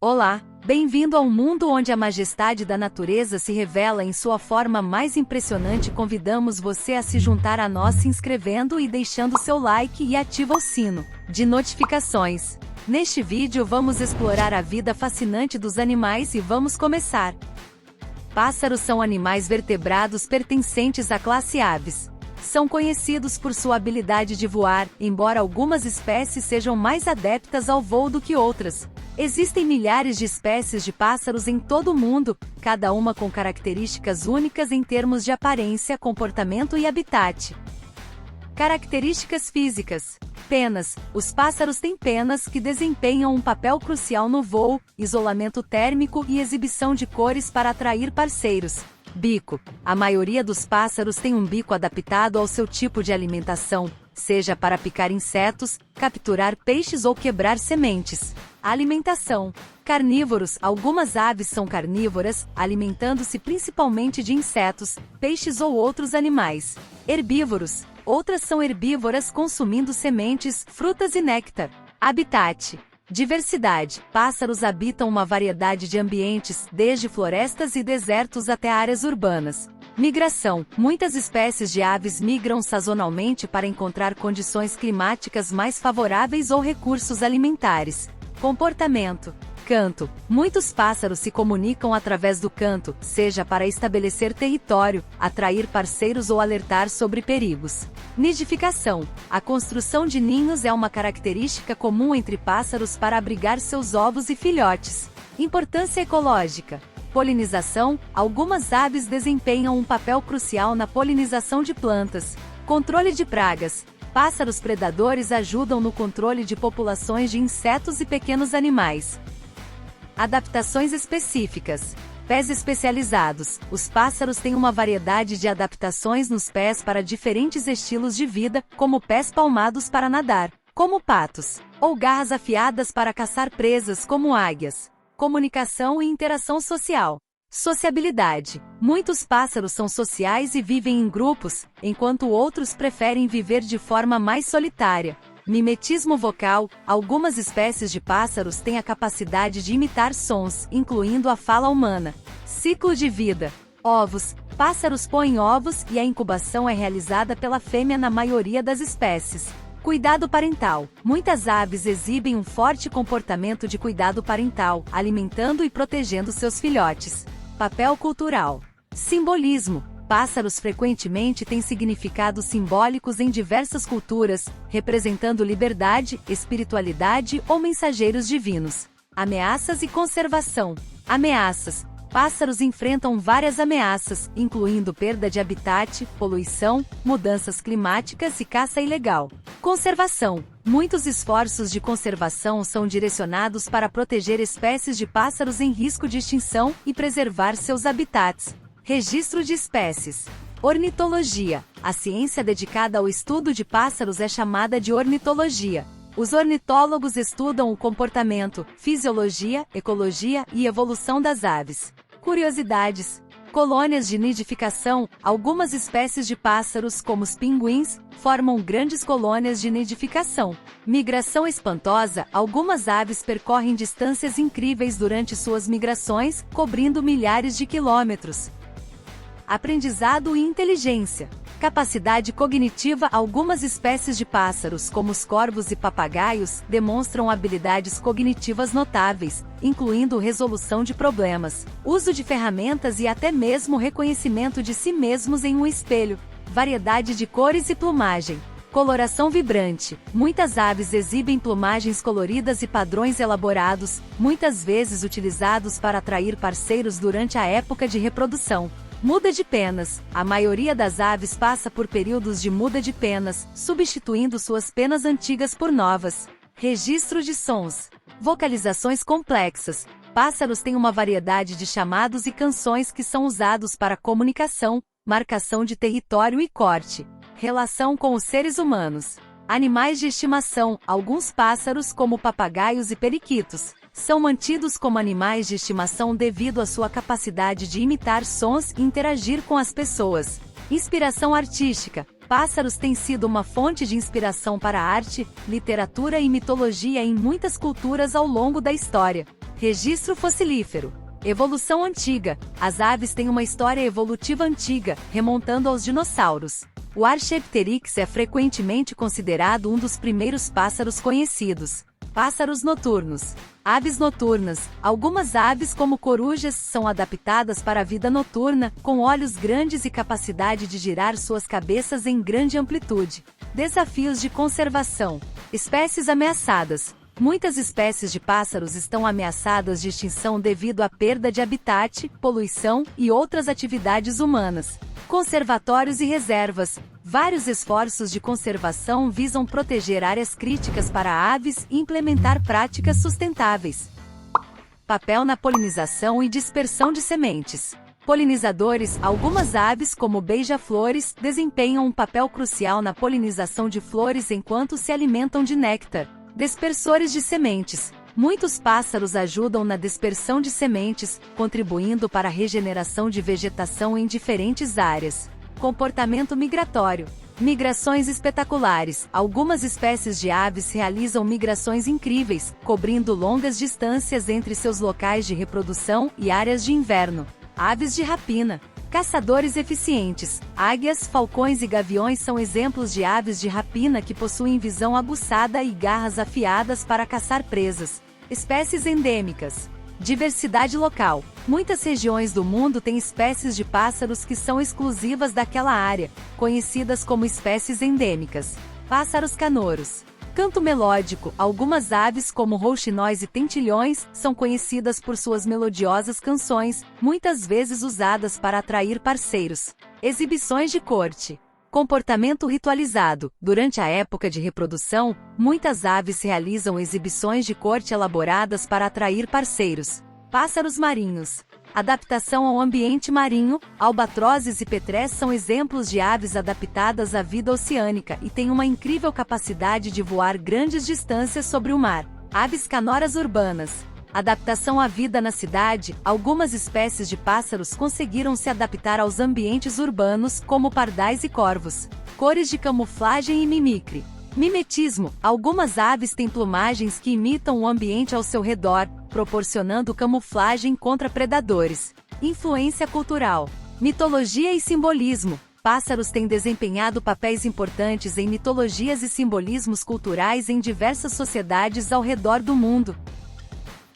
Olá, bem-vindo ao mundo onde a majestade da natureza se revela em sua forma mais impressionante. Convidamos você a se juntar a nós se inscrevendo e deixando seu like e ativa o sino de notificações. Neste vídeo vamos explorar a vida fascinante dos animais e vamos começar. Pássaros são animais vertebrados pertencentes à classe aves. São conhecidos por sua habilidade de voar, embora algumas espécies sejam mais adeptas ao voo do que outras. Existem milhares de espécies de pássaros em todo o mundo, cada uma com características únicas em termos de aparência, comportamento e habitat. Características físicas. Penas. Os pássaros têm penas que desempenham um papel crucial no voo, isolamento térmico e exibição de cores para atrair parceiros. Bico. A maioria dos pássaros tem um bico adaptado ao seu tipo de alimentação, seja para picar insetos, capturar peixes ou quebrar sementes. Alimentação. Carnívoros. Algumas aves são carnívoras, alimentando-se principalmente de insetos, peixes ou outros animais. Herbívoros. Outras são herbívoras, consumindo sementes, frutas e néctar. Habitat. Diversidade. Pássaros habitam uma variedade de ambientes, desde florestas e desertos até áreas urbanas. Migração. Muitas espécies de aves migram sazonalmente para encontrar condições climáticas mais favoráveis ou recursos alimentares. Comportamento. Canto. Muitos pássaros se comunicam através do canto, seja para estabelecer território, atrair parceiros ou alertar sobre perigos. Nidificação. A construção de ninhos é uma característica comum entre pássaros para abrigar seus ovos e filhotes. Importância ecológica. Polinização. Algumas aves desempenham um papel crucial na polinização de plantas. Controle de pragas. Pássaros predadores ajudam no controle de populações de insetos e pequenos animais. Adaptações específicas. Pés especializados. Os pássaros têm uma variedade de adaptações nos pés para diferentes estilos de vida, como pés palmados para nadar, como patos, ou garras afiadas para caçar presas, como águias. Comunicação e interação social. Sociabilidade. Muitos pássaros são sociais e vivem em grupos, enquanto outros preferem viver de forma mais solitária. Mimetismo vocal. Algumas espécies de pássaros têm a capacidade de imitar sons, incluindo a fala humana. Ciclo de vida. Ovos. Pássaros põem ovos e a incubação é realizada pela fêmea na maioria das espécies. Cuidado parental. Muitas aves exibem um forte comportamento de cuidado parental, alimentando e protegendo seus filhotes. Papel cultural. Simbolismo. Pássaros frequentemente têm significados simbólicos em diversas culturas, representando liberdade, espiritualidade ou mensageiros divinos. Ameaças e conservação. Ameaças. Pássaros enfrentam várias ameaças, incluindo perda de habitat, poluição, mudanças climáticas e caça ilegal. Conservação. Muitos esforços de conservação são direcionados para proteger espécies de pássaros em risco de extinção e preservar seus habitats. Registro de espécies. Ornitologia. A ciência dedicada ao estudo de pássaros é chamada de ornitologia. Os ornitólogos estudam o comportamento, fisiologia, ecologia e evolução das aves. Curiosidades. Colônias de nidificação. Algumas espécies de pássaros, como os pinguins, formam grandes colônias de nidificação. Migração espantosa. Algumas aves percorrem distâncias incríveis durante suas migrações, cobrindo milhares de quilômetros. Aprendizado e inteligência. Capacidade cognitiva. Algumas espécies de pássaros, como os corvos e papagaios, demonstram habilidades cognitivas notáveis, incluindo resolução de problemas, uso de ferramentas e até mesmo reconhecimento de si mesmos em um espelho. Variedade de cores e plumagem. Coloração vibrante. Muitas aves exibem plumagens coloridas e padrões elaborados, muitas vezes utilizados para atrair parceiros durante a época de reprodução. Muda de penas. A maioria das aves passa por períodos de muda de penas, substituindo suas penas antigas por novas. Registro de sons. Vocalizações complexas. Pássaros têm uma variedade de chamados e canções que são usados para comunicação, marcação de território e corte. Relação com os seres humanos. Animais de estimação. Alguns pássaros, como papagaios e periquitos, são mantidos como animais de estimação devido à sua capacidade de imitar sons e interagir com as pessoas. Inspiração artística. Pássaros têm sido uma fonte de inspiração para arte, literatura e mitologia em muitas culturas ao longo da história. Registro fossilífero. Evolução antiga. As aves têm uma história evolutiva antiga, remontando aos dinossauros. O Archaeopteryx é frequentemente considerado um dos primeiros pássaros conhecidos. Pássaros noturnos. Aves noturnas. Algumas aves, como corujas, são adaptadas para a vida noturna, com olhos grandes e capacidade de girar suas cabeças em grande amplitude. Desafios de conservação. Espécies ameaçadas. Muitas espécies de pássaros estão ameaçadas de extinção devido à perda de habitat, poluição e outras atividades humanas. Conservatórios e reservas. Vários esforços de conservação visam proteger áreas críticas para aves e implementar práticas sustentáveis. Papel na polinização e dispersão de sementes. Polinizadores. Algumas aves, como beija-flores, desempenham um papel crucial na polinização de flores enquanto se alimentam de néctar. Dispersores de sementes. Muitos pássaros ajudam na dispersão de sementes, contribuindo para a regeneração de vegetação em diferentes áreas. Comportamento migratório. Migrações espetaculares. Algumas espécies de aves realizam migrações incríveis, cobrindo longas distâncias entre seus locais de reprodução e áreas de inverno. Aves de rapina. Caçadores eficientes. Águias, falcões e gaviões são exemplos de aves de rapina que possuem visão aguçada e garras afiadas para caçar presas. Espécies endêmicas. Diversidade local. Muitas regiões do mundo têm espécies de pássaros que são exclusivas daquela área, conhecidas como espécies endêmicas. Pássaros canouros. Canto melódico. Algumas aves, como rouxinóis e tentilhões, são conhecidas por suas melodiosas canções, muitas vezes usadas para atrair parceiros. Exibições de corte. Comportamento ritualizado. Durante a época de reprodução, muitas aves realizam exibições de corte elaboradas para atrair parceiros. Pássaros marinhos. Adaptação ao ambiente marinho. Albatrozes e petrés são exemplos de aves adaptadas à vida oceânica e têm uma incrível capacidade de voar grandes distâncias sobre o mar. Aves canoras urbanas. Adaptação à vida na cidade. Algumas espécies de pássaros conseguiram se adaptar aos ambientes urbanos, como pardais e corvos. Cores de camuflagem e mimicry. Mimetismo. Algumas aves têm plumagens que imitam o ambiente ao seu redor, proporcionando camuflagem contra predadores. Influência cultural. Mitologia e simbolismo. Pássaros têm desempenhado papéis importantes em mitologias e simbolismos culturais em diversas sociedades ao redor do mundo.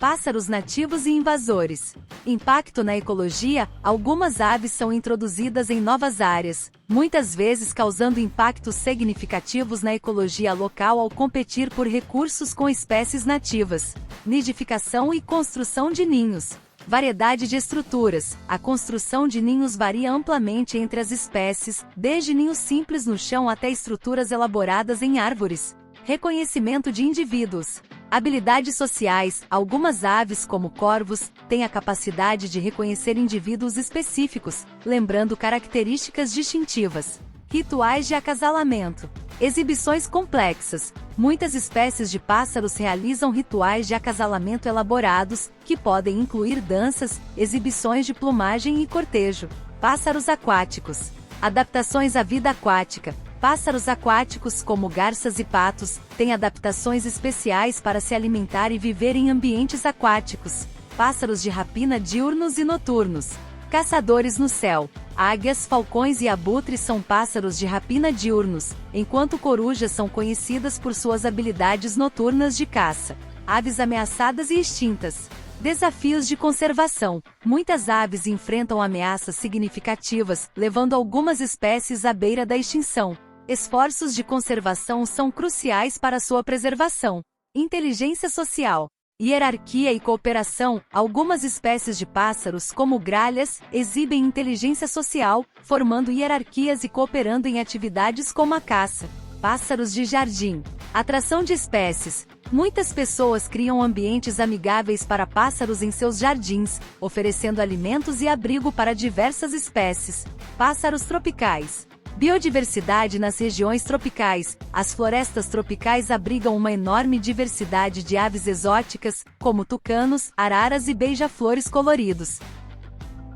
Pássaros nativos e invasores. Impacto na ecologia. Algumas aves são introduzidas em novas áreas, muitas vezes causando impactos significativos na ecologia local ao competir por recursos com espécies nativas. Nidificação e construção de ninhos. Variedade de estruturas. A construção de ninhos varia amplamente entre as espécies, desde ninhos simples no chão até estruturas elaboradas em árvores. Reconhecimento de indivíduos. Habilidades sociais. Algumas aves, como corvos, têm a capacidade de reconhecer indivíduos específicos, lembrando características distintivas. Rituais de acasalamento. Exibições complexas. Muitas espécies de pássaros realizam rituais de acasalamento elaborados, que podem incluir danças, exibições de plumagem e cortejo. Pássaros aquáticos. Adaptações à vida aquática. Pássaros aquáticos, como garças e patos, têm adaptações especiais para se alimentar e viver em ambientes aquáticos. Pássaros de rapina diurnos e noturnos. Caçadores no céu. Águias, falcões e abutres são pássaros de rapina diurnos, enquanto corujas são conhecidas por suas habilidades noturnas de caça. Aves ameaçadas e extintas. Desafios de conservação. Muitas aves enfrentam ameaças significativas, levando algumas espécies à beira da extinção. Esforços de conservação são cruciais para sua preservação. Inteligência social. Hierarquia e cooperação. Algumas espécies de pássaros, como gralhas, exibem inteligência social, formando hierarquias e cooperando em atividades como a caça. Pássaros de jardim. Atração de espécies. Muitas pessoas criam ambientes amigáveis para pássaros em seus jardins, oferecendo alimentos e abrigo para diversas espécies. Pássaros tropicais. Biodiversidade nas regiões tropicais. As florestas tropicais abrigam uma enorme diversidade de aves exóticas, como tucanos, araras e beija-flores coloridos.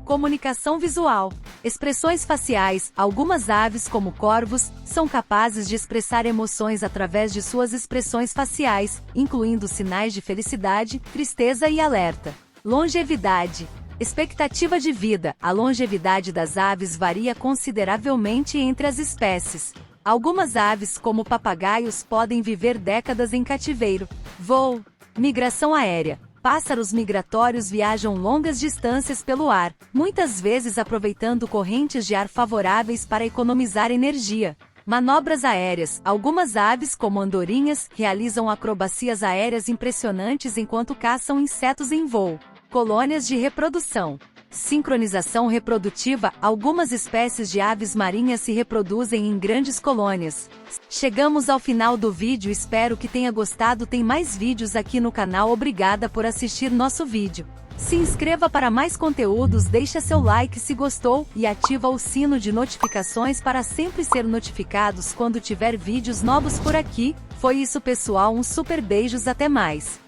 Comunicação visual. Expressões faciais. Algumas aves, como corvos, são capazes de expressar emoções através de suas expressões faciais, incluindo sinais de felicidade, tristeza e alerta. Longevidade. Expectativa de vida. A longevidade das aves varia consideravelmente entre as espécies. Algumas aves, como papagaios, podem viver décadas em cativeiro. Voo. Migração aérea. Pássaros migratórios viajam longas distâncias pelo ar, muitas vezes aproveitando correntes de ar favoráveis para economizar energia. Manobras aéreas. Algumas aves, como andorinhas, realizam acrobacias aéreas impressionantes enquanto caçam insetos em voo. Colônias de reprodução. Sincronização reprodutiva. Algumas espécies de aves marinhas se reproduzem em grandes colônias. Chegamos ao final do vídeo, espero que tenha gostado. Tem mais vídeos aqui no canal. Obrigada por assistir nosso vídeo. Se inscreva para mais conteúdos, deixa seu like se gostou e ativa o sino de notificações para sempre ser notificados quando tiver vídeos novos por aqui. Foi isso, pessoal, um super beijos, até mais.